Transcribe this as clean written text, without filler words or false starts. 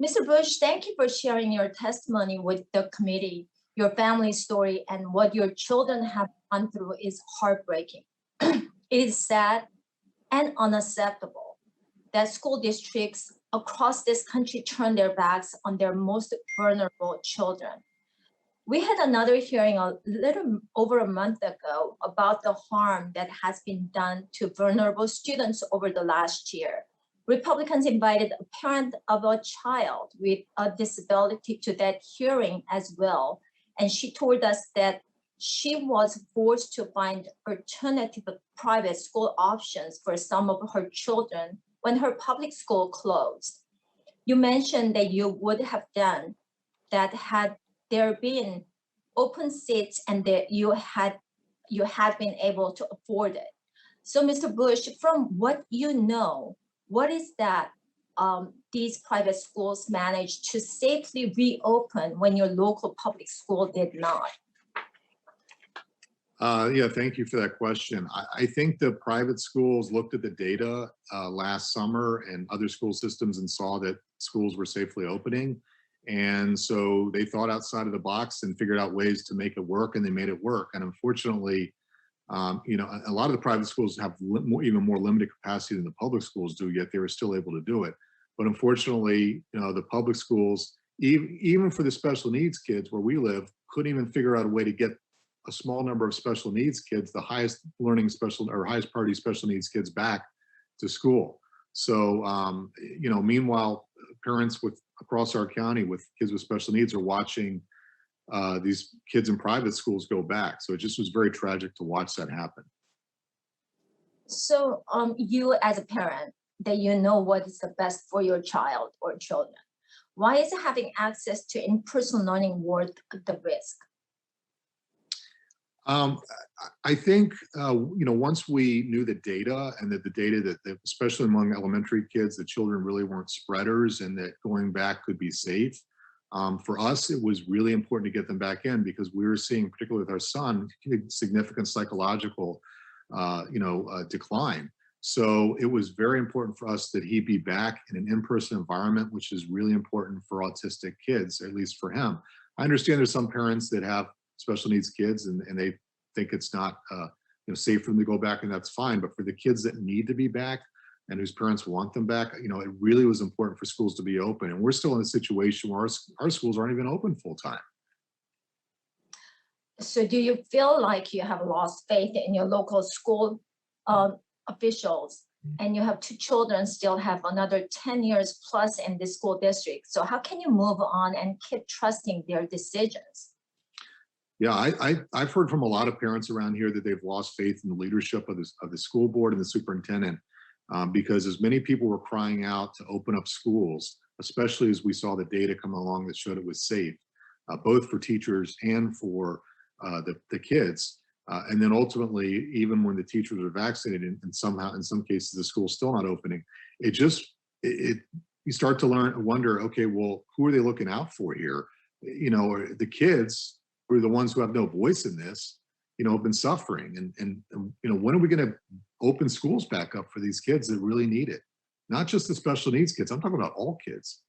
Mr. Bush, thank you for sharing your testimony with the committee. Your family story and what your children have gone through is heartbreaking. It is sad and unacceptable that school districts across this country turn their backs on their most vulnerable children. We had another hearing a little over a month ago about the harm that has been done to vulnerable students over the last year. Republicans invited a parent of a child with a disability to that hearing as well. And she told us that she was forced to find alternative private school options for some of her children when her public school closed. You mentioned that you would have done that had there been open seats and that you had been able to afford it. So Mr. Bush, from what you know, what is that these private schools managed to safely reopen when your local public school did not? Yeah, thank you for that question. I think the private schools looked at the data last summer and other school systems and saw that schools were safely opening. And so they thought outside of the box and figured out ways to make it work, and they made it work. And unfortunately, you know, a lot of the private schools have even more limited capacity than the public schools do, yet they were still able to do it. But unfortunately, you know, the public schools, even for the special needs kids where we live, couldn't even figure out a way to get a small number of special needs kids, the highest learning special or highest priority special needs kids, back to school. So, you know, meanwhile, parents across our county with kids with special needs are watching these kids in private schools go back. So it just was very tragic to watch that happen. So you as a parent, that you know what is the best for your child or children, why is having access to in-person learning worth the risk? I think, you know, once we knew the data and that the data that especially among elementary kids, the children really weren't spreaders and that going back could be safe. For us, it was really important to get them back in because we were seeing, particularly with our son, significant psychological, decline. So it was very important for us that he be back in an in-person environment, which is really important for autistic kids, at least for him. I understand there's some parents that have special needs kids and they think it's not safe for them to go back, and that's fine. But for the kids that need to be back and whose parents want them back, you know, it really was important for schools to be open. And we're still in a situation where our schools aren't even open full time. So do you feel like you have lost faith in your local school officials, and you have two children still have another 10 years plus in the school district? So how can you move on and keep trusting their decisions? Yeah, I've heard from a lot of parents around here that they've lost faith in the leadership of the school board and the superintendent because as many people were crying out to open up schools, especially as we saw the data come along that showed it was safe, both for teachers and for the kids. And then ultimately, even when the teachers are vaccinated and somehow, in some cases, the school's still not opening, you start to wonder, okay, well, who are they looking out for here? You know, the kids who are the ones who have no voice in this, you know, have been suffering. And you know, when are we going to open schools back up for these kids that really need it? Not just the special needs kids. I'm talking about all kids.